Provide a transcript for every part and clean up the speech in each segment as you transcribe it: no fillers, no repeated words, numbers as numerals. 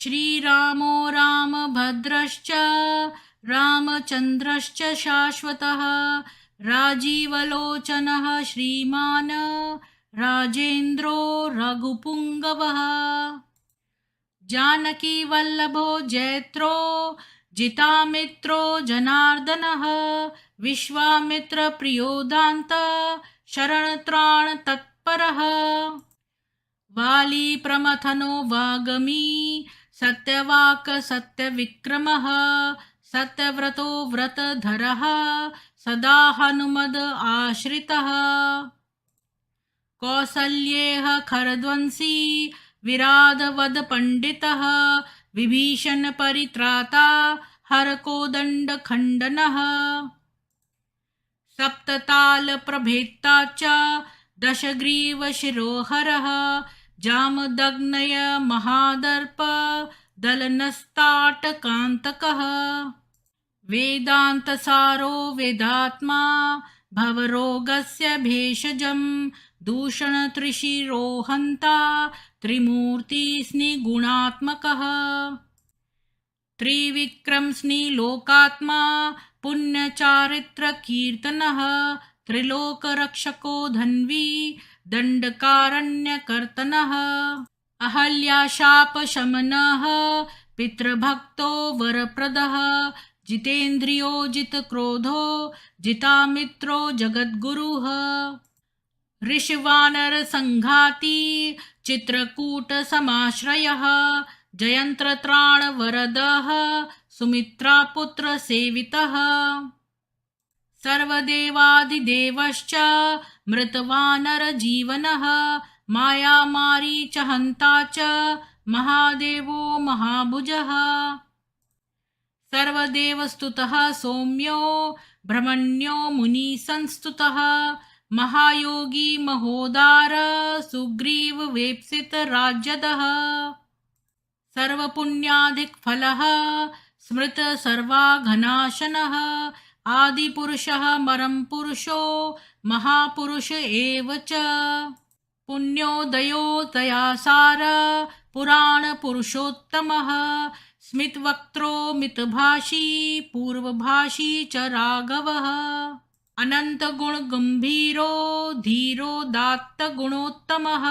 श्रीरामो रामभद्रश्च रामचन्द्रश्च शाश्वतः राजीवलोचनः श्रीमान् राजेन्द्रो रघुपुङ्गवः जानकीवल्लभो जैत्रो जितामित्रो जनार्दनः विश्वामित्रप्रियो दान्त शरणत्राणतत्परः वाली प्रमथनो वागमी सत्यवाक् सत्यविक्रमः सत्यव्रतो व्रतधरः सदा हनुमद आश्रितः कौसल्येह खरध्वंसी विराधवद पंडितः विभीषण परित्राता हरकोदंड खंडनः सप्तताल प्रभेत्ता च दशग्रीव शिरोहरः जामदग्नय महादर्प दलनस्ताटकान्तकः वेदान्तसारो वेदात्मा भवरोगस्य भेषजं दूषणत्रिशिरोहन्ता त्रिमूर्तिस्निगुणात्मकः त्रिविक्रमस्निलोकात्मा पुण्यचारित्रकीर्तनः त्रिलोकरक्षको धन्वी दण्डकारण्यकर्तनः अहल्याशापशमनः पितृभक्तो वरप्रदः जितेन्द्रियो जितक्रोधो जितामित्रो जगद्गुरुः ऋषिवानरसङ्घाती चित्रकूटसमाश्रयः जयन्त्रत्राणवरदः सुमित्रापुत्रसेवितः सर्वदेवादिदेवश्च मृतवानरजीवनः मायामारीचहन्ता च महादेवो महाभुजः सर्वदेवस्तुतः सौम्यो ब्रह्मण्यो मुनिसंस्तुतः महायोगी महोदार सुग्रीव वेप्सित राज्यदः सर्वपुण्याधिकफलः स्मृत सर्वाघनाशनः आदिपुरुषः परमपुरुषो महापुरुष एव च पुण्योदयो दयासार पुराणपुरुषोत्तमः स्मितवक्त्रो मितभाषी पूर्वभाषी च राघवः अनन्तगुणगम्भीरो धीरो दात्तगुणोत्तमः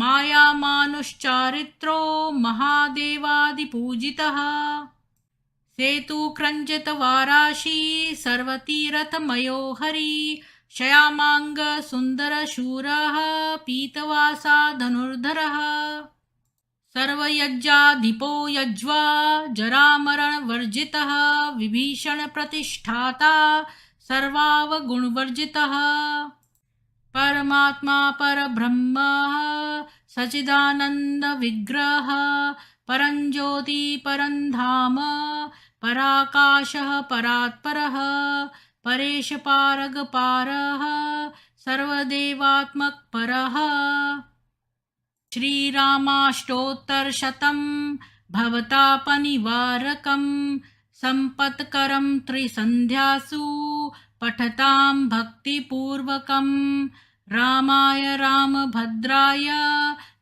मायामानुश्चारित्रो महादेवादिपूजितः सेतुक्रञ्जितवाराशी सर्वतीरथमयो हरि शयामाङ्ग सुन्दरशूरः पीतवासा धनुर्धरः सर्वयज्ञाधिपो यज्वा जरामरणवर्जितः विभीषण प्रतिष्ठाता सर्वावगुणवर्जितः परमात्मा परब्रह्म सच्चिदानंद विग्रह परंज्योति परंधाम पराकाशः परात्परः परेश पारग पारः सर्वदेवात्मक परः श्रीरामाष्टोत्तरशतं भवतापनिवारकं संपत्करं त्रिसन्ध्यासु पठतां भक्तिपूर्वकं रामाय रामभद्राय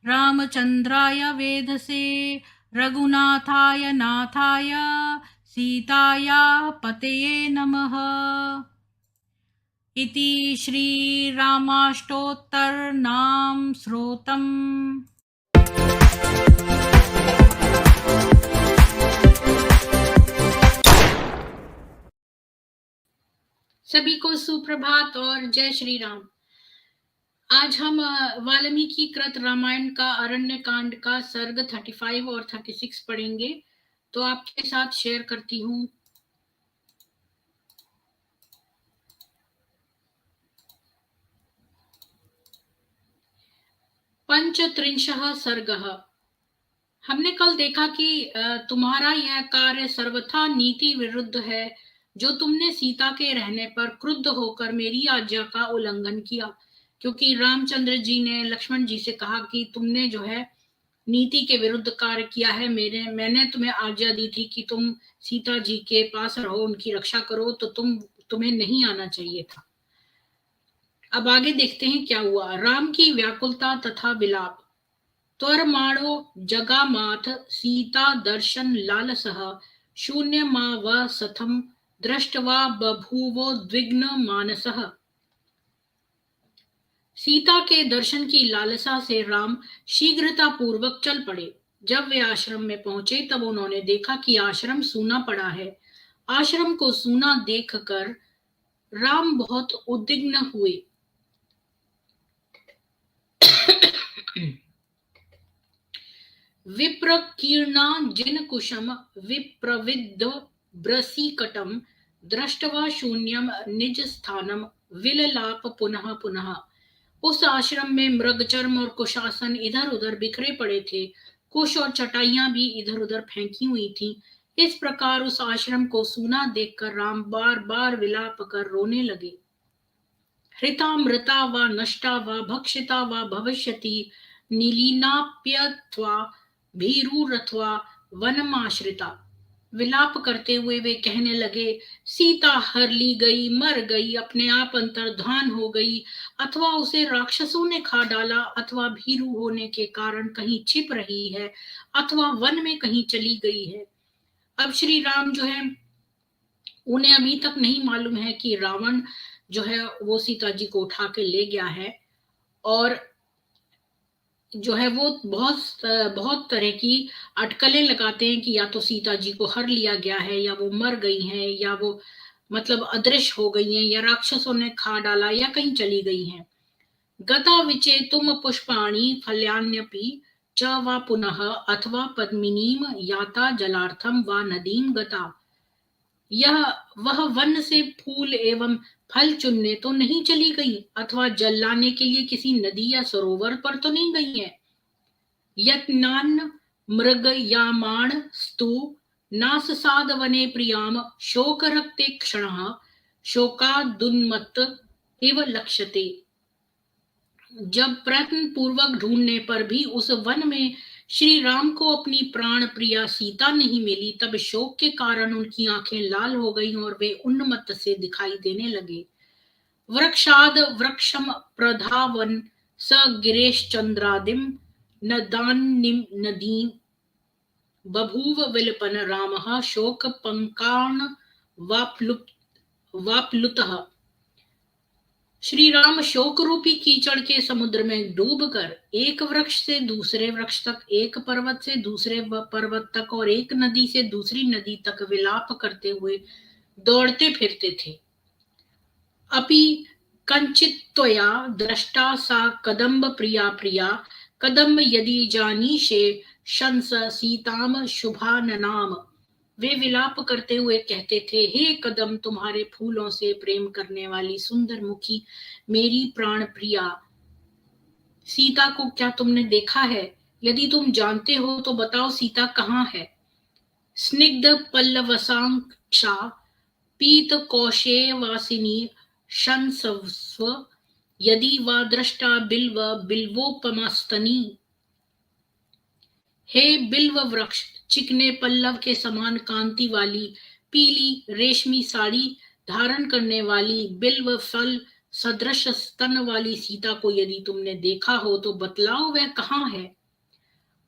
रामचन्द्राय वेधसे रघुनाथाय नाथाय सीताया पतये नमः। इति श्रीरामाष्टोत्तरनाम स्तोत्रम्। सभी को सुप्रभात और जय श्री राम। आज हम वाल्मीकि कृत रामायण का अरण्य कांड का सर्ग 35 और 36 पढ़ेंगे, तो आपके साथ शेयर करती हूँ। पंचत्रिंशः सर्गः। हमने कल देखा कि तुम्हारा यह कार्य सर्वथा नीति विरुद्ध है, जो तुमने सीता के रहने पर क्रुद्ध होकर मेरी आज्ञा का उल्लंघन किया, क्योंकि रामचंद्र जी ने लक्ष्मण जी से कहा कि तुमने जो है नीति के विरुद्ध कार्य किया है। मैंने तुम्हें आज्ञा दी थी कि तुम सीता जी के पास रहो, उनकी रक्षा करो, तो तुम्हें नहीं आना चाहिए था। अब आगे देखते हैं क्या हुआ। राम की व्याकुलता तथा विलाप। त्वरमाणो जगामाथ सीता दर्शन लालसः शून्य मा व सथम दृष्टवा बभूवो द्विग्न मानसः। सीता के दर्शन की लालसा से राम शीघ्रता पूर्वक चल पड़े। जब वे आश्रम में पहुंचे तब उन्होंने देखा कि आश्रम सूना पड़ा है। आश्रम को सूना देखकर राम बहुत उद्विग्न हुए। विप्रकीर्णा जिनकुशम विप्रविद्ध ब्रसीकटम दृष्ट्वा शून्यम निज स्थानम विललाप पुनः पुनः। उस आश्रम में मृगचर्म और कुशासन इधर उधर बिखरे पड़े थे। कुश और चटाइयां भी इधर उधर फेंकी हुई थीं। इस प्रकार उस आश्रम को सूना देखकर राम बार बार विलाप कर रोने लगे। हृता मृता वा नष्टा वा भक्षिता वा भविष्यति नीलिनाप्यत्वा भीरुरथवा वनमाश्रिता। विलाप करते हुए वे कहने लगे, सीता हर ली गई, मर गई, अपने आप अंतर्धान हो गई, अथवा उसे राक्षसों ने खा डाला, अथवा भीरू होने के कारण कहीं छिप रही है, अथवा वन में कहीं चली गई है। अब श्री राम जो है, उन्हें अभी तक नहीं मालूम है कि रावण जो है वो सीता जी को उठा के ले गया है, और जो है वो बहुत तरह की अटकलें लगाते हैं कि या तो सीता जी को हर लिया गया है, या वो मर गई हैं, या वो मतलब अदृश्य हो गई हैं, या राक्षसों ने खा डाला, या कहीं चली गई हैं। गता विचेतुम पुष्पाणि फल्यान्यपि च वा पुनः अथवा पद्मिनीम याता जलार्थम वा नदीम गता। यह वह वन से फूल एवं फल चुनने तो नहीं चली गई, अथवा जल लाने के लिए किसी नदी या सरोवर पर तो नहीं गई है। यत्नान्न मृगयामाण स्तु नाससाद वने प्रियाम शोक रक्ते क्षणः शोकादुन्मत्त इव लक्ष्यते। जब प्रयत्न पूर्वक ढूंढने पर भी उस वन में श्री राम को अपनी प्राण प्रिया सीता नहीं मिली, तब शोक के कारण उनकी आंखें लाल हो गईं और वे उन्मत्त से दिखाई देने लगे। वृक्षाद वृक्षम प्रधावन स गिरेश चंद्रादिम नदान्निम नदीम बभूव विलपन रामः शोक पंकान वाप्लुतः। श्री राम शोक रूपी कीचड़ के समुद्र में डूबकर एक वृक्ष से दूसरे वृक्ष तक, एक पर्वत से दूसरे पर्वत तक और एक नदी से दूसरी नदी तक विलाप करते हुए दौड़ते फिरते थे। अपि कंचित्त्वया दृष्टा सा कदम्ब प्रिया प्रिया कदम्ब यदि जानीषे शंस सीताम शुभाननाम। वे विलाप करते हुए कहते थे, हे कदम, तुम्हारे फूलों से प्रेम करने वाली सुंदर मुखी मेरी प्राण प्रिया सीता को क्या तुमने देखा है? यदि तुम जानते हो तो बताओ सीता कहाँ है? स्निग्ध पल्लवसांक्षा पीत कौशे वासिनी शंसस्व यदि वा दृष्टा बिल्व बिल्वोपमस्तनी। हे बिल्व वृक्ष, चिकने पल्लव के समान कांति वाली पीली रेशमी साड़ी धारण करने वाली बिल्व फल सदृश स्तन वाली सीता को यदि तुमने देखा हो तो बतलाओ वह कहाँ है?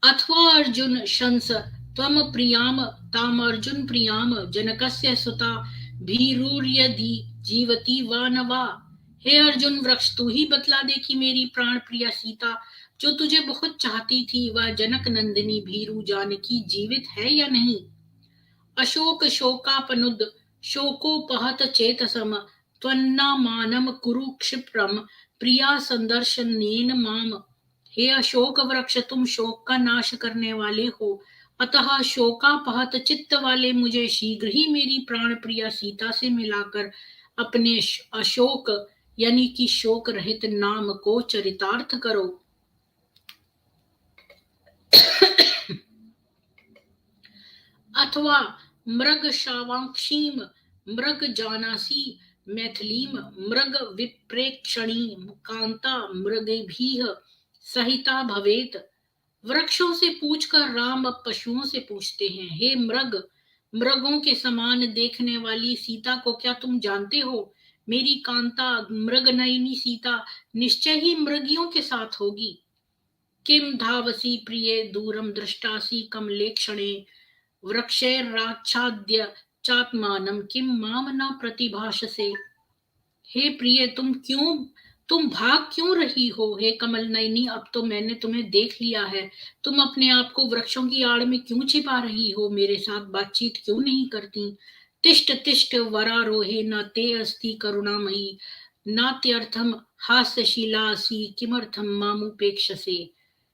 अथवा अर्जुन शंस त्वम प्रियाम ताम अर्जुन प्रियाम जनकस्य सुता भीरुर्यदि जीवती वा न वा। हे अर्जुन वृक्ष, तू ही बतला दे कि मेरी प्राण प्रिया सीता जो तुझे बहुत चाहती थी, वह जनक नंदिनी भीरू जानकी जीवित है या नहीं? अशोक शोकापनुद शोकोपहत चेतसम त्वन्नामानम कुरु क्षिप्रम प्रिया संदर्शनेन माम। हे अशोक वृक्ष, तुम शोक का नाश करने वाले हो, अतः शोकापहत चित्त वाले मुझे शीघ्र ही मेरी प्राण प्रिया सीता से मिलाकर अपने अशोक यानी कि शोक रहित नाम को चरितार्थ करो। अथवा मृग शावाक्षीम मृग जानासी मैथिलीम मृग विप्रेक्षणी कांता मृगभीह सहिता भवेत। वृक्षों से पूछकर राम अब पशुओं से पूछते हैं, हे मृग, मृगों के समान देखने वाली सीता को क्या तुम जानते हो? मेरी कांता मृगनयनी सीता निश्चय ही मृगियों के साथ होगी। किम धावसी प्रिये दूरम दृष्टासी कमलेक्षणे वृक्षैराच्छाद्य चात्मानं किम माम न प्रतिभाषसे। हे प्रिय, तुम भाग क्यों रही हो? हे कमल नयनी, अब तो मैंने तुम्हें देख लिया है। तुम अपने आप को वृक्षों की आड़ में क्यों छिपा रही हो? मेरे साथ बातचीत क्यों नहीं करती? तिष्ठ तिष्ठ वरारोहे न ते अस्ति करुणामयी नात्यर्थम हास्यशीलासी किमर्थम मामुपेक्षसे।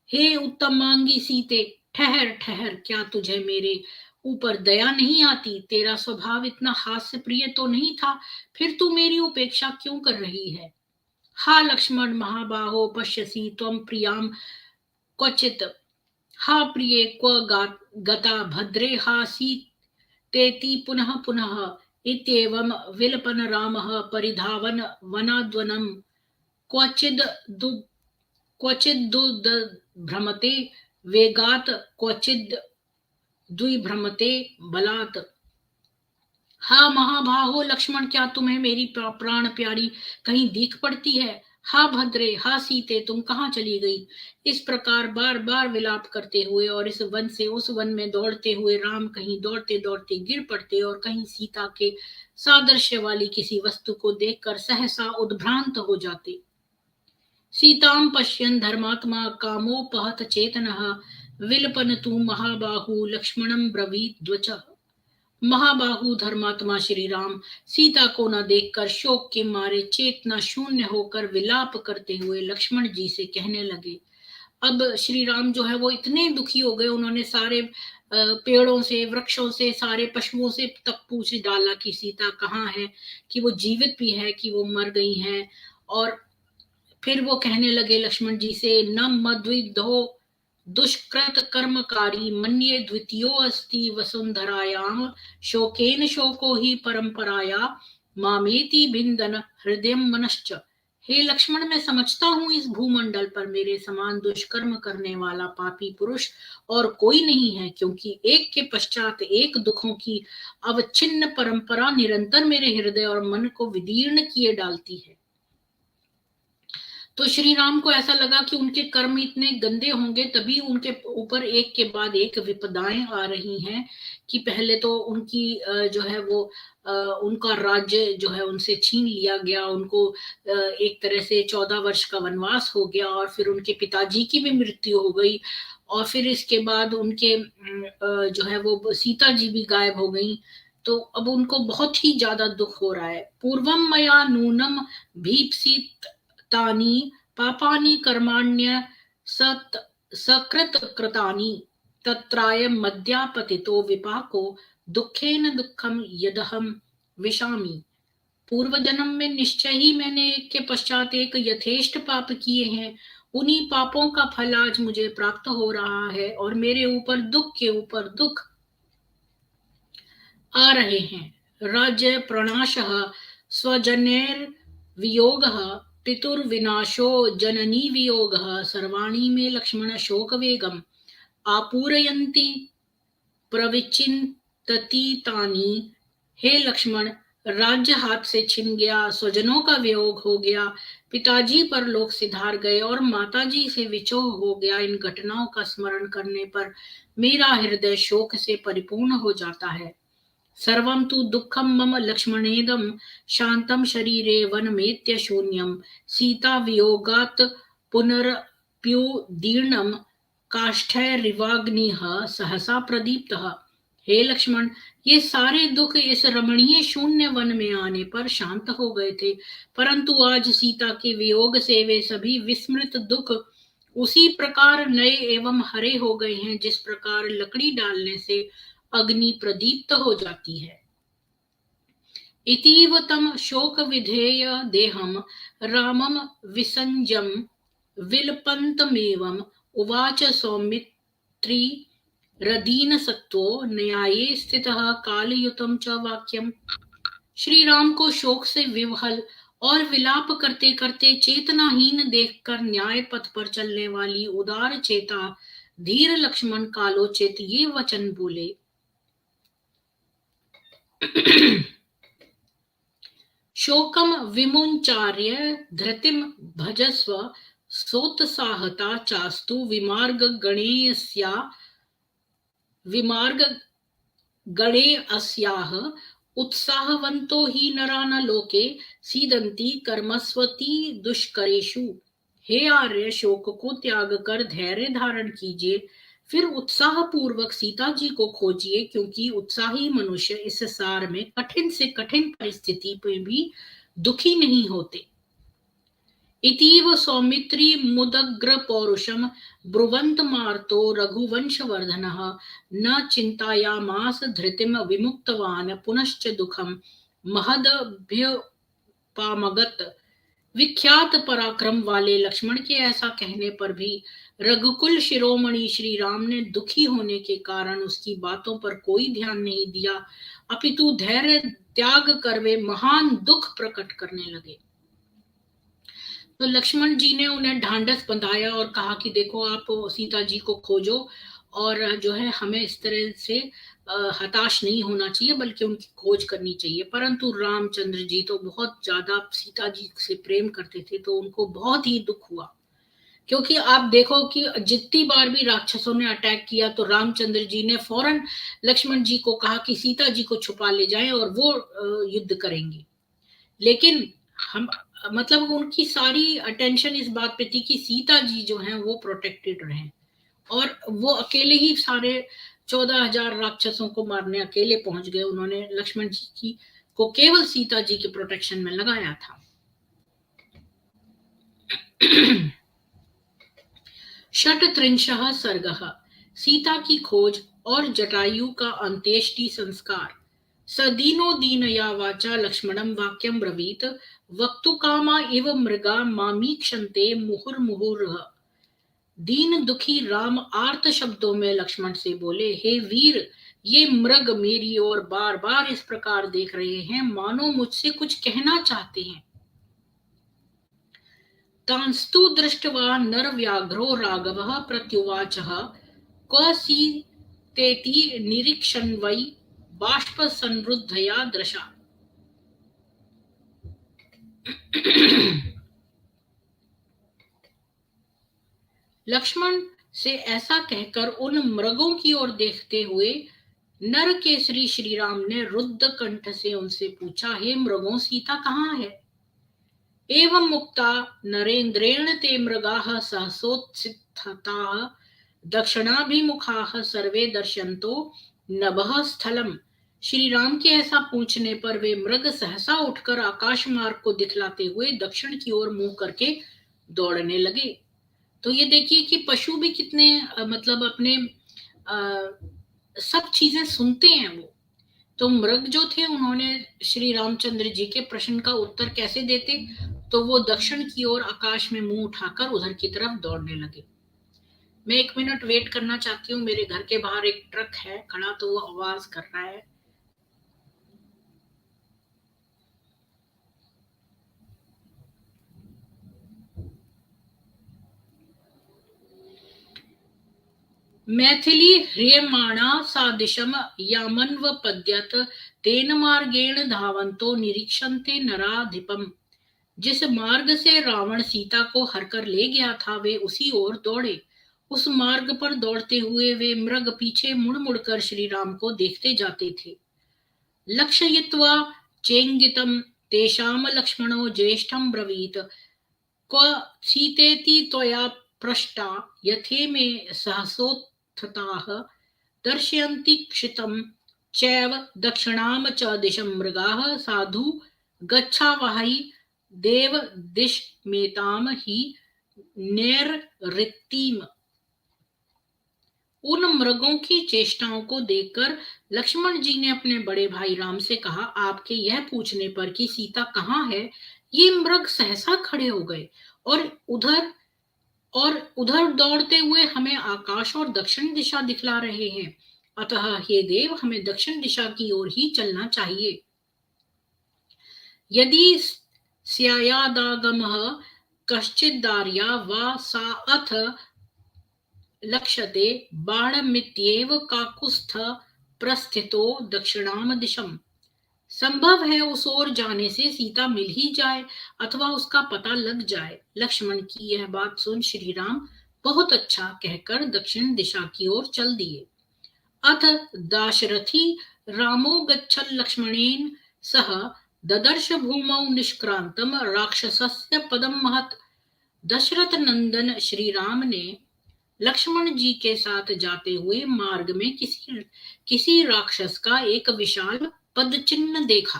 हे उत्तमांगी सीते, ठहर ठहर, क्या तुझे मेरे ऊपर दया नहीं आती? तेरा स्वभाव इतना हास्य प्रिय तो नहीं था, फिर तू मेरी उपेक्षा क्यों कर रही है? हा लक्ष्मण महाबाहो पश्यसि त्वं प्रियां क्वचित्। हा प्रिये क्व गता भद्रे हा सीतेति पुनः पुनः। इत्येवं विलपन रामः परिधावन वनाद्वनं क्वचिद् दु क्वचिद्दुर्भ्रमते वेगात् क्वचिद् द्विभ्रमते बलात्। हा महाबाहो लक्ष्मण, क्या तुम्हें मेरी प्राण प्यारी कहीं दीख पड़ती है? हा भद्रे, हा सीते, तुम कहाँ चली गई? इस प्रकार बार बार विलाप करते हुए और इस वन से उस वन में दौड़ते हुए राम कहीं दौड़ते दौड़ते गिर पड़ते और कहीं सीता के सादृश्य वाली किसी वस्तु को देखकर सहसा उद्भ्रांत हो जाते। सीतां पश्यन् धर्मात्मा कामोपहत चेतनः विलपन तु महाबाहु लक्ष्मणं ब्रवीत वचः। महाबाहु धर्मात्मा श्री राम सीता को न देखकर शोक के मारे चेतना शून्य होकर विलाप करते हुए लक्ष्मण जी से कहने लगे। अब श्री राम जो है वो इतने दुखी हो गए, उन्होंने सारे पेड़ों से, वृक्षों से, सारे पशुओं से तक पूछ डाला कि सीता कहाँ है, कि वो जीवित भी है कि वो मर गई हैं। और फिर वो कहने लगे लक्ष्मण जी से, न मद्विधो दुष्कृत कर्मकारी मन्ये द्वितीयो अस्ति वसुंधरायां शोकेन शोको ही परंपराया मामेति भिंदन हृदय मनश्च। हे लक्ष्मण, मैं समझता हूँ इस भूमंडल पर मेरे समान दुष्कर्म करने वाला पापी पुरुष और कोई नहीं है, क्योंकि एक के पश्चात एक दुखों की अवच्छिन्न परंपरा निरंतर मेरे हृदय और मन को विदीर्ण किए डालती है। तो श्री राम को ऐसा लगा कि उनके कर्म इतने गंदे होंगे, तभी उनके ऊपर एक के बाद एक विपदाएं आ रही हैं कि पहले तो उनकी जो है वो उनका राज्य जो है उनसे छीन लिया गया, उनको एक तरह से 14 वर्ष का वनवास हो गया, और फिर उनके पिताजी की भी मृत्यु हो गई, और फिर इसके बाद उनके जो है वो सीता जी भी गायब हो गई। तो अब उनको बहुत ही ज्यादा दुख हो रहा है। पूर्वम मया नूनम भीप्सित तानि पापानि कर्माण्य सकृत कृतानि तत्रायं मद्यापतितो विपाको दुखेन दुखम यदहम विशामि। पूर्व जन्म में निश्चय ही मैंने एक के पश्चात एक यथेष्ट पाप किए हैं, उन्हीं पापों का फल आज मुझे प्राप्त हो रहा है और मेरे ऊपर दुख के ऊपर दुख आ रहे हैं। राज्य प्रणाशः स्वजनेर वियोगः पितुर्विनाशो जननी वियोगः सर्वाणि मे लक्ष्मण शोक वेगम आपूरयन्ति प्रविचिन्तति तानि। हे लक्ष्मण, राज्य हाथ से छिन गया, स्वजनों का वियोग हो गया, पिताजी पर लोग सिधार गए और माताजी से विछोह हो गया। इन घटनाओं का स्मरण करने पर मेरा हृदय शोक से परिपूर्ण हो जाता है। सर्वं तु दुःखं मम लक्ष्मणेदं शान्तं शरीरे वनमेत्य शून्यं सीतावियोगात् पुनरप्युदीर्णं काष्ठैरिवाग्निः सहसा प्रदीप्तः। हे लक्ष्मण, ये सारे दुख इस रमणीय शून्य वन में आने पर शांत हो गए थे, परंतु आज सीता के वियोग से वे सभी विस्मृत दुख उसी प्रकार नए एवं हरे हो गए हैं जिस प्रकार लकड़ी डालने से अग्नि प्रदीप्त हो जाती है। इतीव तम शोक विधेय देहम रामम विसंजम विलपन्तमेवं उवाच सौमित्री रदीन सत्वो न्याये स्थितः कालयुतम च वाक्यम। श्री राम को शोक से विवहल और विलाप करते करते चेतनाहीन देखकर न्याय पथ पर चलने वाली उदार चेता धीर लक्ष्मण कालोचित ये वचन बोले। शोकम विमुंचार्य धृतिम भजस्व सोत्साहता चास्तु विमार्ग गणे अस्याः उत्साहवन्तो हि नरा न लोके सीदन्ति कर्मस्वती दुष्करेषु। हे आर्य, शोक को त्याग कर धैर्य धारण कीजिए, फिर उत्साह पूर्वक सीता जी को खोजिए, क्योंकि उत्साही मनुष्य इस सार में कठिन से कठिन परिस्थिति में भी दुखी नहीं होते। इतीव सौमित्री मुदग्र पौरुषम ब्रुवंत मार्तो रघुवंशवर्धनः न चिंतायामास धृतिम विमुक्तवान पुनश्च दुखम महदभ्युपामगत। विख्यात पराक्रम वाले लक्ष्मण के ऐसा कहने पर भी रघुकुल शिरोमणि श्री राम ने दुखी होने के कारण उसकी बातों पर कोई ध्यान नहीं दिया, अपितु धैर्य त्याग कर वे महान दुख प्रकट करने लगे। तो लक्ष्मण जी ने उन्हें ढांढस बंधाया और कहा कि देखो, आप सीता जी को खोजो और जो है हमें इस तरह से हताश नहीं होना चाहिए, बल्कि उनकी खोज करनी चाहिए। परंतु रामचंद्र जी तो बहुत ज्यादा सीता जी से प्रेम करते थे, तो उनको बहुत ही दुख हुआ, क्योंकि आप देखो कि जितनी बार भी राक्षसों ने अटैक किया तो रामचंद्र जी ने फौरन लक्ष्मण जी को कहा कि सीता जी को छुपा ले जाएं और वो युद्ध करेंगे। लेकिन हम मतलब उनकी सारी अटेंशन इस बात पे थी कि सीता जी जो हैं वो प्रोटेक्टेड रहें, और वो अकेले ही सारे 14,000 राक्षसों को मारने अकेले पहुंच गए। उन्होंने लक्ष्मण जी की को केवल सीता जी के प्रोटेक्शन में लगाया था। षट्त्रिंशः सर्गः सीता की खोज और जटायु का अंत्येष्टि संस्कार। स दीनो दीनया वाचा लक्ष्मणं वाक्यं ब्रवीत वक्तुकामा इव मृगा मामीक्षन्ते मुहुर्मुहुर्ः। दीन दुखी राम आर्त शब्दों में लक्ष्मण से बोले, हे वीर, ये मृग मेरी ओर बार बार इस प्रकार देख रहे हैं मानो मुझसे कुछ कहना चाहते हैं। तांस्तु दृष्ट्वा नरव्याघ्रो राघवः प्रत्युवाचः क्व सीतेति निरीक्षन् वै बाष्पसंरुद्धया दृशा। लक्ष्मण से ऐसा कहकर उन मृगों की ओर देखते हुए नर केसरी श्री राम ने रुद्ध कंठ से उनसे पूछा, हे मृगों, सीता कहाँ है? एवं मुक्ता नरेंद्रेण ते मृगाः सहसोत्थिताः दक्षिणाभिमुखाः सर्वे दर्शन्तो नभः स्थलम्। श्री राम के ऐसा पूछने पर वे मृग सहसा उठकर आकाश मार्ग को दिखलाते हुए दक्षिण की ओर मुंह करके दौड़ने लगे। तो ये देखिए कि पशु भी कितने मतलब अपने सब चीजें सुनते हैं वो। तो मृग जो थे उन्होंने श्री रामचंद्र जी के प्रश्न का उत्तर कैसे देते, तो वो दक्षिण की ओर आकाश में मुंह उठाकर उधर की तरफ दौड़ने लगे। मैं 1 मिनट वेट करना चाहती हूँ, मेरे घर के बाहर एक ट्रक है खड़ा, तो वो आवाज कर रहा है। मैथिली ह्रियमाणा सादिशम यामन्वपद्यत तेन मार्गेण धावंतो निरीक्षन्ते नराधिपम। जिस मार्ग से रावण सीता को हरकर ले गया था वे उसी ओर दौड़े। उस मार्ग पर दौड़ते हुए वे मृग पीछे मुड़ मुड़कर श्री राम को देखते जाते थे। लक्षयित्वा चेंगितम तेषाम लक्ष्मणो ज्येष्ठं ब्रवीत क्व सीतेति त्वया पृष्टा यथे मे सहसोत्थिताः दर्शयन्ति क्षितं चैव दक्षिणाम च दिशं मृगाः साधु गच्छावहै देव दिशमेताम ही नैरृतीम। उन मृगों की चेष्टाओं को देखकर लक्ष्मण जी ने अपने बड़े भाई राम से कहा, आपके यह पूछने पर कि सीता कहाँ है, ये मृग सहसा खड़े हो गए और उधर दौड़ते हुए हमें आकाश और दक्षिण दिशा दिखला रहे हैं। अतः हे देव, हमें दक्षिण दिशा की ओर ही चलना चाहिए। यदि स्यायादागमः कश्चिद्दार्या वा सा अथ लक्ष्यते बाणमित्येव काकुस्थ प्रस्थितो दक्षिणाम दिशम। संभव है उस ओर जाने से सीता मिल ही जाए अथवा उसका पता लग जाए। लक्ष्मण की यह बात सुन श्री राम बहुत अच्छा कहकर दक्षिण दिशा की ओर चल दिए। अथ दाशरथी रामो गच्छन् लक्ष्मणेन सह ददर्श भूमौ निष्क्रांतम राक्षसस्य पदम महत्। दशरथ नंदन श्री राम ने लक्ष्मण जी के साथ जाते हुए मार्ग में किसी राक्षस का एक विशाल पद चिन्ह देखा।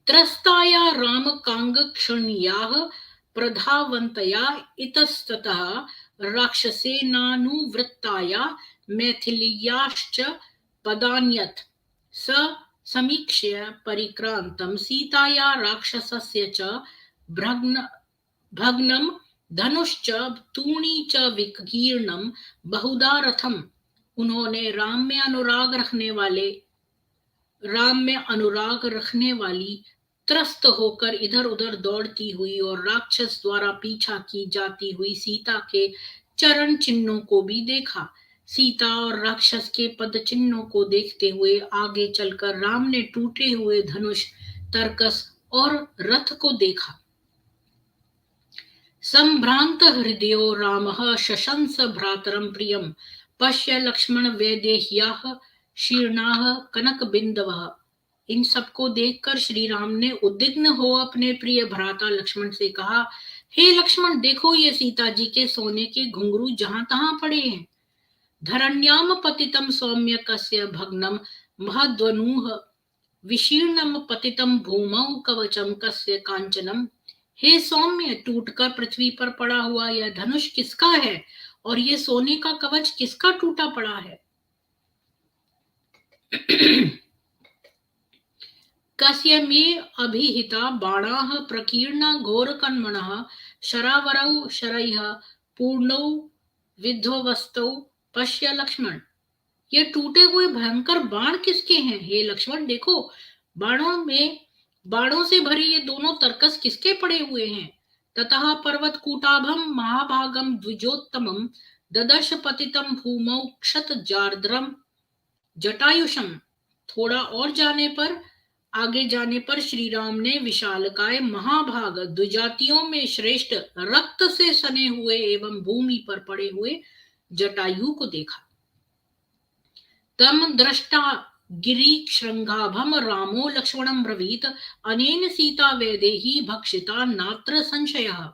त्रस्ताया राम कांग क्षुण्याः प्रधावन्तया इतस्ततः राक्षसेनानुवृत्ताया मैथिल्याश्च पदान्यथ स समीक्ष्य परिक्रांतं सीताया राक्षसस्य च भग्नं धनुश्च तूणी च विकीर्णं बहुधा रथम। उन्होंने राम में अनुराग रखने वाली त्रस्त होकर इधर उधर दौड़ती हुई और राक्षस द्वारा पीछा की जाती हुई सीता के चरण चिन्हों को भी देखा। सीता और राक्षस के पद चिन्हों को देखते हुए आगे चलकर राम ने टूटे हुए धनुष, तरकस और रथ को देखा। संभ्रांत हृदयो रामः शशंस भ्रातरं प्रियं पश्य लक्ष्मण वैदेह्याः शीर्णाः कनक बिंदवः। इन सबको देखकर श्री राम ने उद्विग्न हो अपने प्रिय भ्राता लक्ष्मण से कहा, हे लक्ष्मण, देखो ये सीता जी के सोने के घुंघरू जहां तहां पड़े हैं। धरण्याम पतितम सौम्य कस्य भग्नम महद्वनुः विशीर्णम पतितम भूमौ कवचम कस्य कांचनम। हे सौम्य, टूटकर पृथ्वी पर पड़ा हुआ यह धनुष किसका है और ये सोने का कवच किसका टूटा पड़ा है। कस्य मे अभिहिता बाणाः प्रकीर्णा घोरकन्मणः शरावरौ शरैः पूर्णौ विध्वस्तौ पश्य लक्ष्मण। ये टूटे हुए भयंकर बाण किसके हैं। हे लक्ष्मण, देखो बाणों से भरे ये दोनों तरकस किसके पड़े हुए हैं। ततः पर्वत कूटाभम महाभागम द्विजोत्तमम ददर्श पतितम भूमौ क्षत जार्द्रम जटायुषम। थोड़ा और आगे जाने पर श्री राम ने विशालकाय महाभाग द्विजातियों में श्रेष्ठ रक्त से सने हुए एवं भूमि पर पड़े हुए जटायु को देखा। तम दृष्टा गिरी श्रृंगाभम रामो लक्ष्मणं ब्रवीत अनेन सीता वैदेही भक्षिता नात्र संशयः।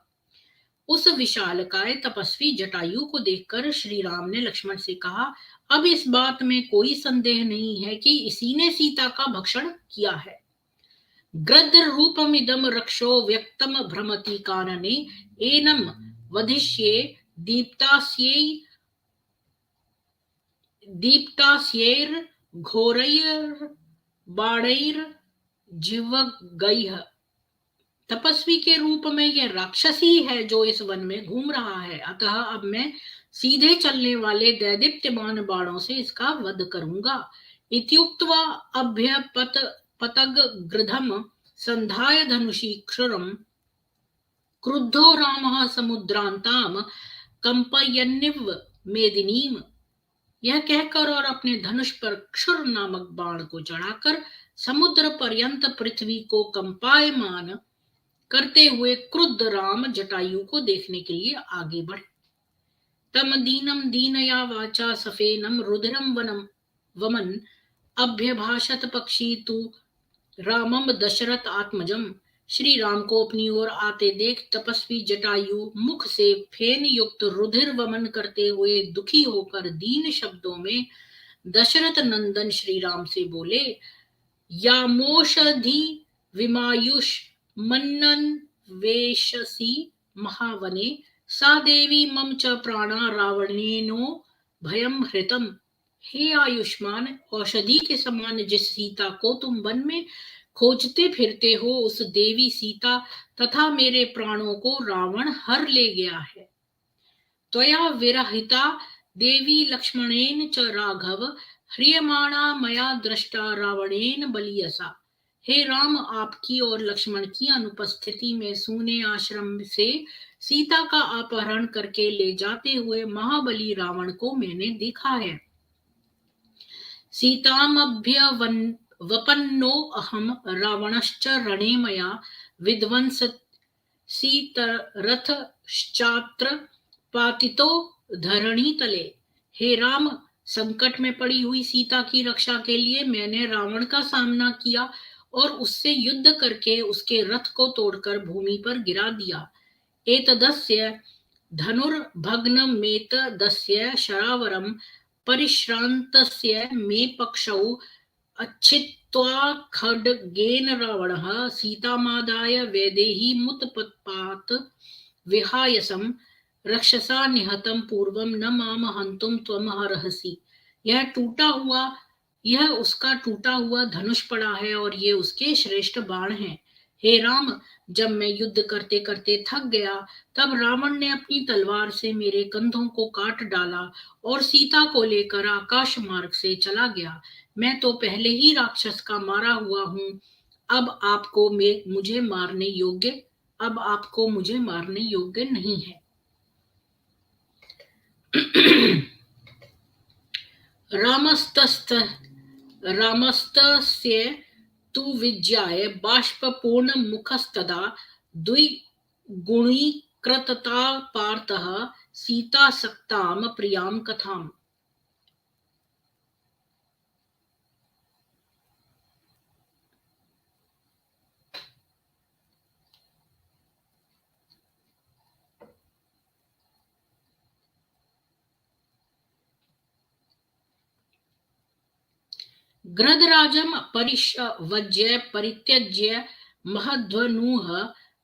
उस विशालकाय तपस्वी जटायु को देखकर श्री राम ने लक्ष्मण से कहा, अब इस बात में कोई संदेह नहीं है कि इसी ने सीता का भक्षण किया है। गृध्र रूपमिदं रक्षो व्यक्तम भ्रमति कानने एनम वधिष्ये दीप्तास्यैर् घोरैर् बाणैर् जिवगैः। तपस्वी के रूप में यह राक्षस ही है जो इस वन में घूम रहा है, अतः अब मैं सीधे चलने वाले दैदीप्यमान बाणों से इसका वध करूंगा। इत्युक्त्वा अभ्यपतग संधाय धनुषी क्षुरम क्रुद्धो रामः समुद्रांताम कंपयन्निव मेदिनीम। यह कहकर और अपने धनुष पर क्षुर नामक बाण को चढ़ाकर समुद्र पर्यंत पृथ्वी को कंपायमान करते हुए क्रुद्ध राम जटायु को देखने के लिए आगे बढ़े। तम दीनम दीनया वाचा सफेनम रुधिरम वमन अभ्यभाषत पक्षी तु रामम दशरथ आत्मजम। श्री राम को अपनी ओर आते देख तपस्वी जटायु मुख से फेन युक्त रुधिर वमन करते हुए दुखी होकर दीन शब्दों में दशरथ नंदन श्री राम से बोले, यामोषधि विमायुष मन्नन वेशसी महावने सा देवी मम च प्राणा रावणेनो भयम हृतम। हे आयुष्मान, औषधि के समान जिस सीता को तुम वन में खोजते फिरते हो, उस देवी सीता तथा मेरे प्राणों को रावण हर ले गया है। त्वया विरहिता देवी लक्ष्मणेन च राघव ह्रियमाणा मया दृष्टा रावणेन बलियसा। हे राम, आपकी और लक्ष्मण की अनुपस्थिति में सूने आश्रम से सीता का अपहरण करके ले जाते हुए महाबली रावण को मैंने देखा है। सीतामभ्यवन्यम वपन्नो अहम रावणश्च रणे मया विध्वंसीतरथश्चात्र पातितो धरणी तले। हे राम, संकट में पड़ी हुई सीता की रक्षा के लिए मैंने रावण का सामना किया और उससे युद्ध करके उसके रथ को तोड़कर भूमि पर गिरा दिया। एतदस्य धनुर्भग्नमेतदस्य शरावरं परिश्रान्तस्य मे पक्षौ अच्छित्त्वा खड्गेन रावणः सीतामादाय वैदेहीमुत्पपात विहायसं रक्षसा निहतं पूर्वं न माम हन्तुं त्वम् अर्हसि। यह उसका टूटा हुआ धनुष पड़ा है और ये उसके श्रेष्ठ बाण हैं। हे राम, जब मैं युद्ध करते करते थक गया तब रावण ने अपनी तलवार से मेरे कंधों को काट डाला और सीता को लेकर आकाश मार्ग से चला गया। मैं तो पहले ही राक्षस का मारा हुआ हूँ। अब आपको मुझे मारने योग्य नहीं है। रामस्तस्य तु विज्ञाय बाष्पपूर्णमुखस्तदा द्विगुणीकृततापार्तः सीतासक्तां प्रियां कथाम्। गृध्रराजं परिष्वज्य परित्यज्य महध्वनुः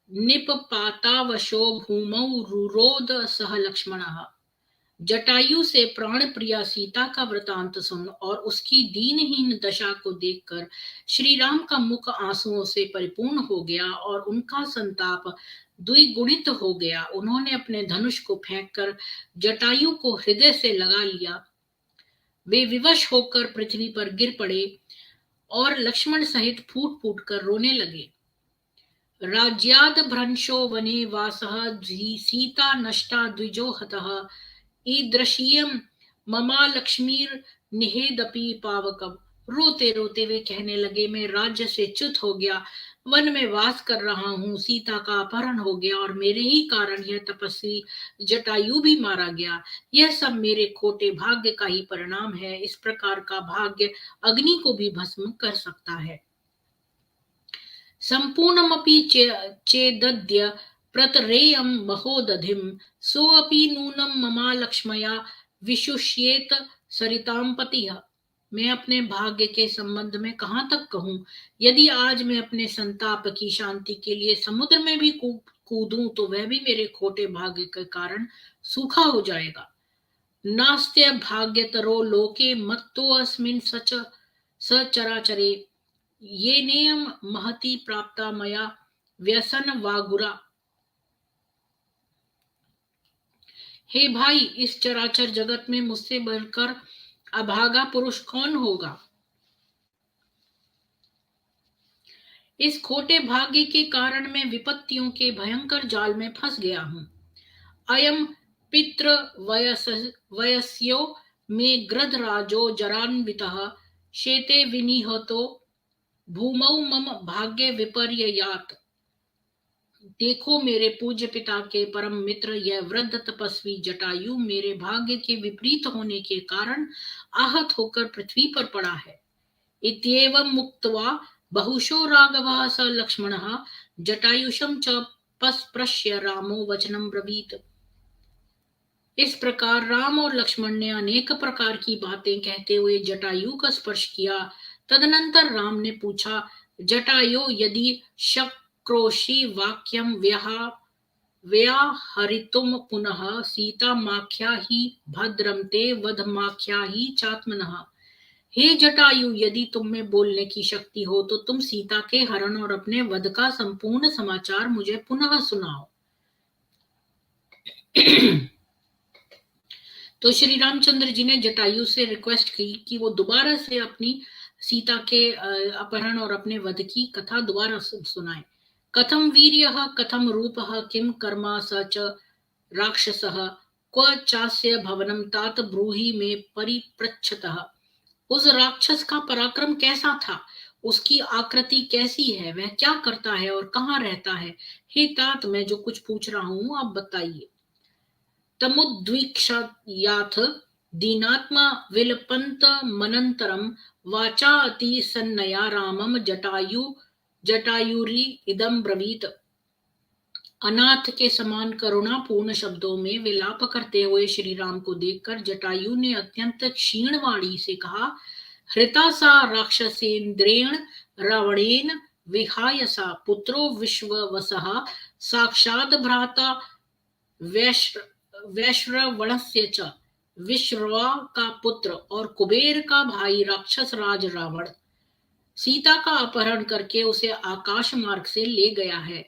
निपपातावशो भूमौ रुरोध सह लक्ष्मणः। जटायु से प्राण प्रिया सीता का वृतांत सुन और उसकी दीनहीन दशा को देखकर श्री राम का मुख आंसुओं से परिपूर्ण हो गया और उनका संताप द्विगुणित हो गया। उन्होंने अपने धनुष को फेंककर जटायु को हृदय से लगा लिया। वे विवश होकर पृथ्वी पर गिर पड़े और लक्ष्मण सहित फूट फूट कर रोने लगे। राज्याद भ्रंशो वने वासः सीता नष्टा द्विजो हतः ईदृशीयं ममा लक्ष्मीर निहेदपि पावकम्। रोते रोते वे कहने लगे, मैं राज्य से च्युत हो गया, वन में वास कर रहा हूँ, सीता का अपहरण हो गया और मेरे ही कारण यह तपस्वी जटायु भी मारा गया। यह सब मेरे खोटे भाग्य का ही परिणाम है। इस प्रकार का भाग्य अग्नि को भी भस्म कर सकता है। संपूर्णमपि चेदद्य प्रतरेयं महोदधिं सोऽपि नूनं ममा लक्ष्मया विशुष्येत सरितां पतिः। मैं अपने भाग्य के संबंध में कहाँ तक कहूँ? यदि आज मैं अपने संताप की शांति के लिए समुद्र में भी कूदूं तो वह भी मेरे खोटे भाग्य के कारण सूखा हो जाएगा। नास्त्य भाग्यतरो लोके मत्तो अस्मिन् सचराचरे ये नेयम महती प्राप्ता मया व्यसन वागुरा। हे भाई, इस चराचर जगत में मुझसे बढ़कर अभागा पुरुष कौन होगा? इस खोटे भाग्य के कारण मैं विपत्तियों के भयंकर जाल में फंस गया हूँ। अयम पितृ वयस्यो में गृध्रराजो जरान्वितः शेते विनिहतो भूमौ मम भाग्य विपर्ययात्। देखो, मेरे पूज्य पिता के परम मित्र यह वृद्ध तपस्वी जटायु मेरे भाग्य के विपरीत होने के कारण आहत होकर पृथ्वी पर पड़ा है। इत्येवं मुक्त्वा बहुशो राघवः स लक्ष्मणः जटायुषं च पस्पृश्य रामो वचनं ब्रवीत। इस प्रकार राम और लक्ष्मण ने अनेक प्रकार की बातें कहते हुए जटायु का स्पर्श किया। तदनंतर राम ने पूछा, जटायु, यदि शक्रोषि वाक्यं व्याहरितुम पुनः सीतामाख्या ही भद्रं ते वधमाख्या ही चात्मनः। हे जटायु, यदि तुम में बोलने की शक्ति हो तो तुम सीता के हरण और अपने वध का संपूर्ण समाचार मुझे पुनः सुनाओ। तो श्री रामचंद्र जी ने जटायु से रिक्वेस्ट की कि वो दोबारा से अपनी सीता के अपहरण और अपने वध की कथा दोबारा सुनाए। कथम वीर्यः कथम रूपः किम कर्मा स च राक्षसः क्व चास्य भवनम तात ब्रूहि में परिपृच्छतः। उस राक्षस का पराक्रम कैसा था उसकी आकृति कैसी है, वह क्या करता है और कहाँ रहता है? हे तात, मैं जो कुछ पूछ रहा हूं आप बताइए। तमुद्वीक्षयाथ दीनात्मा विलपन्त मनंतरम वाचा अति सन्नया रामम जटायुरी इदम ब्रवीत। अनाथ के समान करुणापूर्ण शब्दों में विलाप करते हुए श्री राम को देखकर जटायु ने अत्यंत क्षीण वाणी से कहा, हृता सा राक्षसेन्द्रेण रावणेन विहायसा पुत्रो विश्ववसः साक्षात् भ्राता वैश्रवणस्य च। विश्रवा का पुत्र और कुबेर का भाई राक्षस राज रावण सीता का अपहरण करके उसे आकाश मार्ग से ले गया है।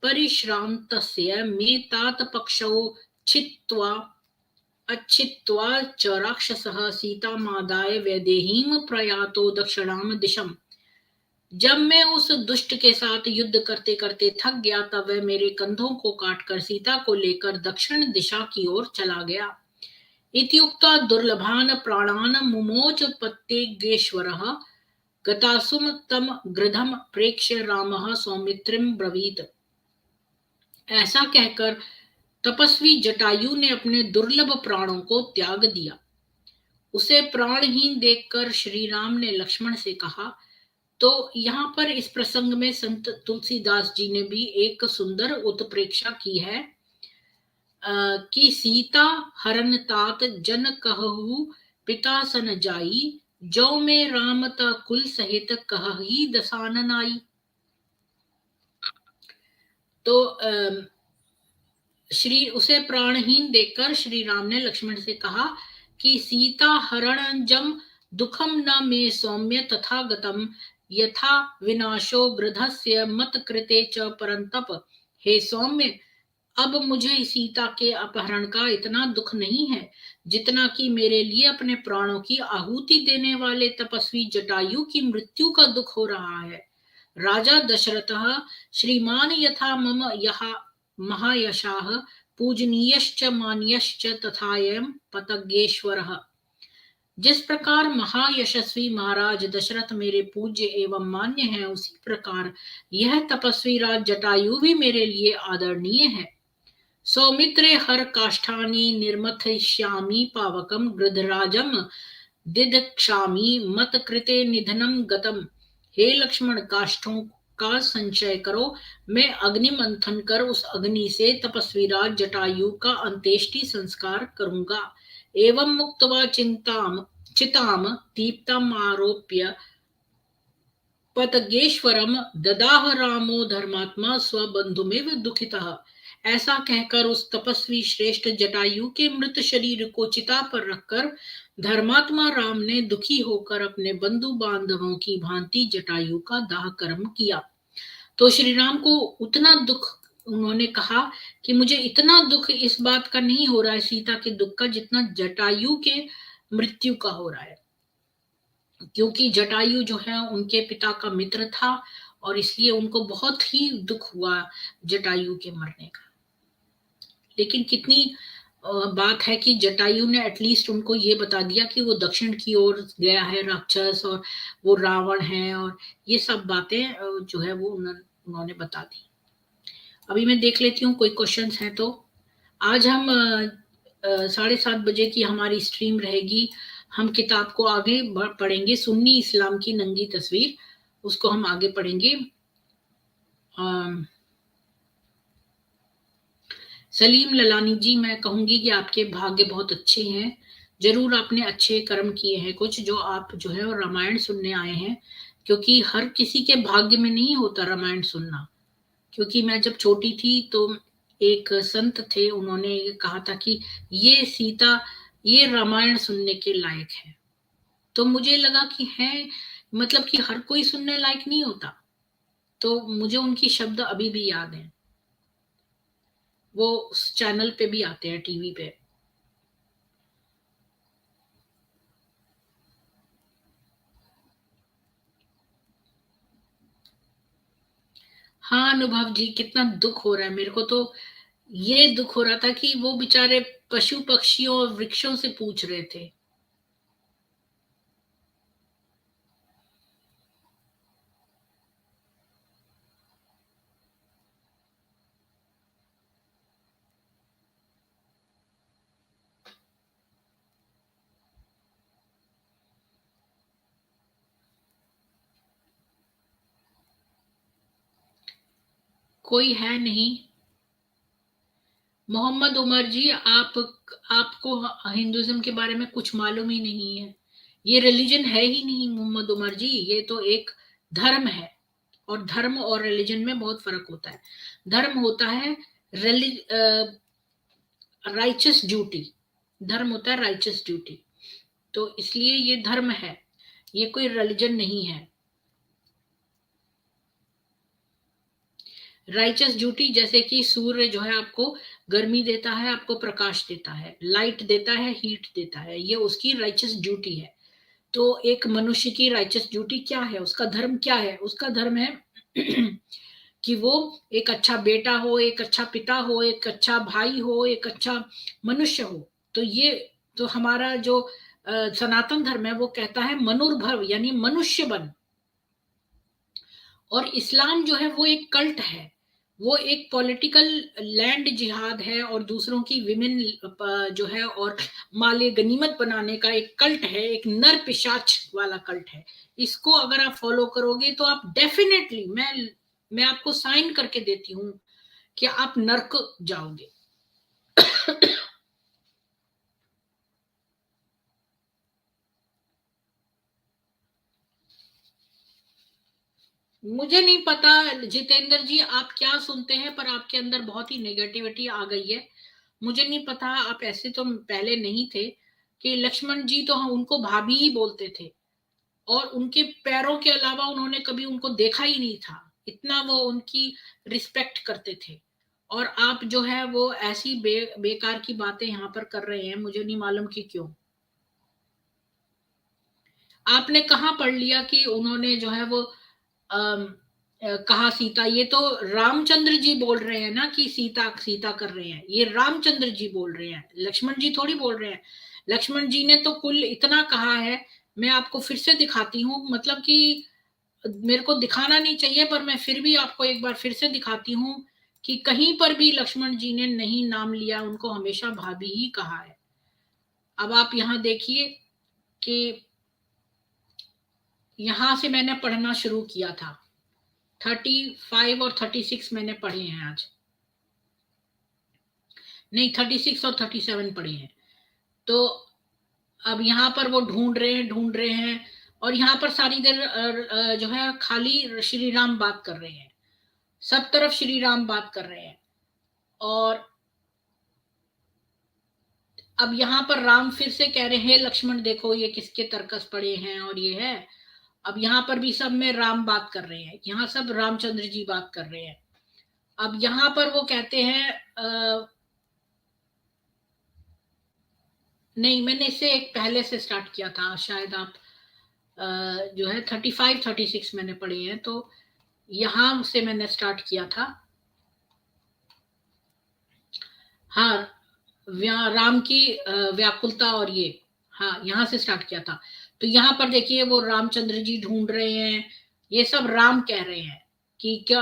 परिश्रान्तस्य मे तात पक्षौ छित्त्वा अच्छित्वा च राक्षसः सीतामादाय वैदेहीं प्रयातो दक्षिणाम दिशम। जब मैं उस दुष्ट के साथ युद्ध करते करते थक गया तब वह मेरे कंधों को काटकर सीता को लेकर दक्षिण दिशा की ओर चला गया। इति उक्त्वा दुर्लभान् प्राणान् मुमोच पत्तेगेश्वरः गतासुम तम गृधम प्रेक्ष्य रामः सौमित्रिम ब्रवीत। ऐसा कहकर तपस्वी जटायु ने अपने दुर्लभ प्राणों को त्याग दिया। उसे प्राणहीन देखकर श्री राम ने लक्ष्मण से कहा। तो यहाँ पर इस प्रसंग में संत तुलसीदास जी ने भी एक सुंदर उत्प्रेक्षा की है कि सीता हरन तात जन कहु पिता सन जाई, जो में राम ता कुल सहित कहही दसानन आई। तो उसे प्राणहीन देखकर श्री राम ने लक्ष्मण से कहा कि सीता हरणजम दुखम न मे सौम्य तथा गतम यथा विनाशो वृद्धस्य मत कृते च परंतप। हे सौम्य, अब मुझे सीता के अपहरण का इतना दुख नहीं है जितना कि मेरे लिए अपने प्राणों की आहुति देने वाले तपस्वी जटायु की मृत्यु का दुख हो रहा है। राजा दशरथः श्रीमान यथा मम यहा महायशाः पूजनीयश्च मान्यश्च तथायं पतगेश्वरः। जिस प्रकार महायशस्वी महाराज दशरथ मेरे पूज्य एवं मान्य हैं, उसी प्रकार यह तपस्वी राज जटायु भी मेरे लिए आदरणीय है। सौमित्रे हर काष्ठानि निर्मथिष्यामि पावकम गृधराजम दिदक्षामि मत कृते निधनम गतम। हे लक्ष्मण, काष्ठों का संचय करो, मैं अग्नि मंथन कर उस अग्नि से तपस्वी राज जटायु का अंत्येष्टि संस्कार करूंगा। एवं मुक्त्वा चिताम दीप्तम आरोप्य पतगेश्वरम ददाह रामो धर्मात्मा स्वबंधुमेव दुखितः। ऐसा कहकर उस तपस्वी श्रेष्ठ जटायु के मृत शरीर को चिता पर रखकर धर्मात्मा राम ने दुखी होकर अपने बंधु बांधवों की भांति जटायु का दाह कर्म किया। तो श्री राम को उतना दुख, उन्होंने कहा कि मुझे इतना दुख इस बात का नहीं हो रहा है सीता के दुख का, जितना जटायु के मृत्यु का हो रहा है, क्योंकि जटायु जो है उनके पिता का मित्र था और इसलिए उनको बहुत ही दुख हुआ जटायु के मरने का। लेकिन कितनी बात है कि जटायु ने एटलीस्ट उनको ये बता दिया कि वो दक्षिण की ओर गया है राक्षस, और वो रावण है, और ये सब बातें जो है वो उन्होंने बता दी। अभी मैं देख लेती हूँ कोई क्वेश्चंस हैं तो। आज हम 7:30 बजे की हमारी स्ट्रीम रहेगी। हम किताब को आगे पढ़ेंगे, सुन्नी इस्लाम की नंगी तस्वीर, उसको हम आगे पढ़ेंगे। सलीम ललानी जी, मैं कहूंगी कि आपके भाग्य बहुत अच्छे हैं, जरूर आपने अच्छे कर्म किए हैं कुछ, जो आप जो है रामायण सुनने आए हैं, क्योंकि हर किसी के भाग्य में नहीं होता रामायण सुनना। क्योंकि मैं जब छोटी थी तो एक संत थे, उन्होंने कहा था कि ये सीता ये रामायण सुनने के लायक है। तो मुझे लगा कि है, मतलब कि हर कोई सुनने लायक नहीं होता। तो मुझे उनकी शब्द अभी भी याद हैं, वो उस चैनल पे भी आते हैं, टीवी पे। हाँ अनुभव जी, कितना दुख हो रहा है मेरे को। तो ये दुख हो रहा था कि वो बेचारे पशु पक्षियों और वृक्षों से पूछ रहे थे। कोई है नहीं। मोहम्मद उमर जी, आपको हिंदुइज्म के बारे में कुछ मालूम ही नहीं है। ये रिलीजन है ही नहीं मोहम्मद उमर जी, ये तो एक धर्म है। और धर्म और रिलीजन में बहुत फर्क होता है। धर्म होता है राइचस ड्यूटी। धर्म होता है राइचस ड्यूटी। तो इसलिए ये धर्म है, ये कोई रिलीजन नहीं है। राइचस ड्यूटी जैसे कि सूर्य जो है आपको गर्मी देता है, आपको प्रकाश देता है, लाइट देता है, हीट देता है, ये उसकी राइचस ड्यूटी है। तो एक मनुष्य की राइचस ड्यूटी क्या है, उसका धर्म क्या है? उसका धर्म है कि वो एक अच्छा बेटा हो, एक अच्छा पिता हो, एक अच्छा भाई हो, एक अच्छा मनुष्य हो। तो ये तो हमारा जो सनातन धर्म है वो कहता है मनुर्भव, यानी मनुष्य बन। और इस्लाम जो है वो एक कल्ट है, वो एक पॉलिटिकल लैंड जिहाद है, और दूसरों की विमेन जो है और माले गनीमत बनाने का एक कल्ट है, एक नर पिशाच वाला कल्ट है। इसको अगर आप फॉलो करोगे तो आप डेफिनेटली, मैं आपको साइन करके देती हूँ कि आप नर्क जाओगे। मुझे नहीं पता जितेंद्र जी आप क्या सुनते हैं, पर आपके अंदर बहुत ही नेगेटिविटी आ गई है। मुझे नहीं पता, आप ऐसे तो पहले नहीं थे। कि लक्ष्मण जी तो हम उनको भाभी ही बोलते थे, और उनके पैरों के अलावा उन्होंने कभी उनको देखा ही नहीं था। इतना वो उनकी रिस्पेक्ट करते थे। और आप जो है वो ऐसी बेकार की बातें यहाँ पर कर रहे हैं, मुझे नहीं मालूम कि क्यों। आपने कहाँ पढ़ लिया कि उन्होंने जो है वो अम, कहा सीता? ये तो रामचंद्र जी बोल रहे हैं ना कि सीता सीता कर रहे हैं, ये रामचंद्र जी बोल रहे हैं, लक्ष्मण जी थोड़ी बोल रहे हैं। लक्ष्मण जी ने तो कुल इतना कहा है। मैं आपको फिर से दिखाती हूँ, मतलब कि मेरे को दिखाना नहीं चाहिए, पर मैं फिर भी आपको एक बार फिर से दिखाती हूँ कि कहीं पर भी लक्ष्मण जी ने नहीं नाम लिया, उनको हमेशा भाभी ही कहा है। अब आप यहाँ देखिए कि यहां से मैंने पढ़ना शुरू किया था। 35 और 36 मैंने पढ़े हैं आज। नहीं, 36 और 37 पढ़े हैं। तो अब यहाँ पर वो ढूंढ रहे हैं। और यहाँ पर सारी देर जो है खाली श्री राम बात कर रहे हैं, सब तरफ श्री राम बात कर रहे हैं। और अब यहाँ पर राम फिर से कह रहे हैं लक्ष्मण देखो ये किसके तरकस पड़े हैं, और ये है। अब यहाँ पर भी सब में राम बात कर रहे हैं, यहाँ सब रामचंद्र जी बात कर रहे हैं। अब यहाँ पर वो कहते हैं नहीं, मैंने इसे एक पहले से स्टार्ट किया था, शायद आप जो है 35 36 मैंने पढ़े हैं, तो यहां से मैंने स्टार्ट किया था। हाँ, राम की व्याकुलता, और ये, हाँ यहाँ से स्टार्ट किया था। तो यहाँ पर देखिए वो रामचंद्र जी ढूंढ रहे हैं, ये सब राम कह रहे हैं कि क्या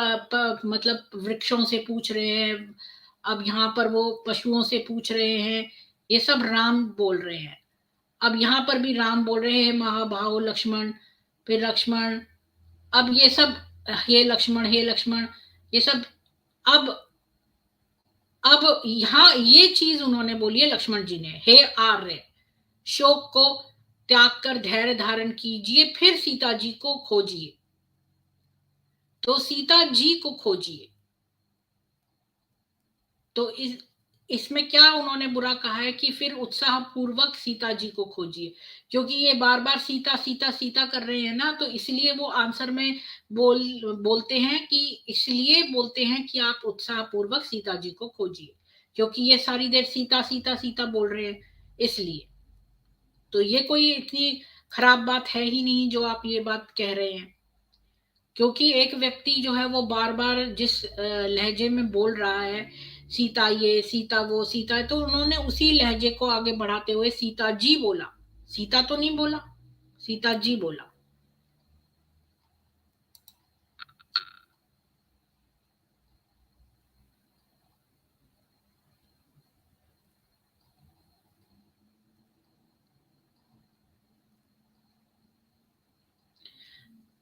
मतलब वृक्षों से पूछ रहे हैं। अब यहाँ पर वो पशुओं से पूछ रहे हैं, ये सब राम बोल रहे हैं। अब यहाँ पर भी राम बोल रहे हैं महाभाव लक्ष्मण, फिर लक्ष्मण। अब ये सब हे लक्ष्मण, हे लक्ष्मण, ये सब। अब यहाँ ये चीज उन्होंने बोली है लक्ष्मण जी ने, हे आर्य, शोक को त्याग कर धैर्य धारण कीजिए, फिर सीता जी को खोजिए। तो सीता जी को खोजिए। तो इसमें क्या उन्होंने बुरा कहा है कि फिर उत्साह पूर्वक सीता जी को खोजिए? क्योंकि ये बार बार सीता सीता सीता कर रहे हैं ना, तो इसलिए वो आंसर में बोलते हैं कि, इसलिए बोलते हैं कि आप उत्साह पूर्वक सीता जी को खोजिए, क्योंकि ये सारी देर सीता सीता सीता बोल रहे हैं, इसलिए। तो ये कोई इतनी खराब बात है ही नहीं जो आप ये बात कह रहे हैं। क्योंकि एक व्यक्ति जो है वो बार बार जिस लहजे में बोल रहा है, सीता ये सीता वो सीता है, तो उन्होंने उसी लहजे को आगे बढ़ाते हुए सीता जी बोला, सीता तो नहीं बोला, सीता जी बोला।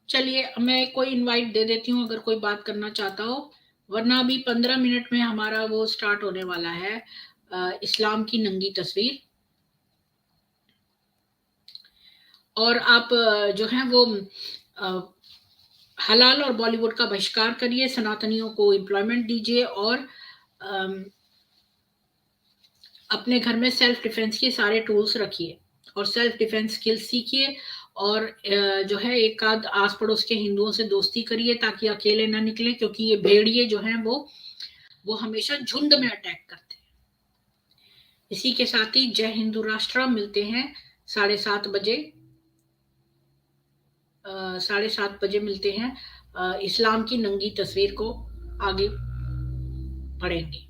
चलिए मैं कोई इनवाइट दे देती हूँ, अगर कोई बात करना चाहता हो वरना अभी 15 मिनट में हमारा वो स्टार्ट होने वाला है, इस्लाम की नंगी तस्वीर। और आप जो है वो हलाल और बॉलीवुड का बहिष्कार करिए, सनातनियों को एम्प्लॉयमेंट दीजिए, और अम, अपने घर में सेल्फ डिफेंस के सारे टूल्स रखिए और सेल्फ डिफेंस स्किल्स सीखिए। और जो है एक आध आस पड़ोस के हिंदुओं से दोस्ती करिए ताकि अकेले ना निकले, क्योंकि ये भेड़िए जो हैं वो हमेशा झुंड में अटैक करते हैं। इसी के साथ ही जय हिंदू राष्ट्र, मिलते हैं 7:30 बजे। 7:30 बजे मिलते हैं, इस्लाम की नंगी तस्वीर को आगे बढ़ेंगे।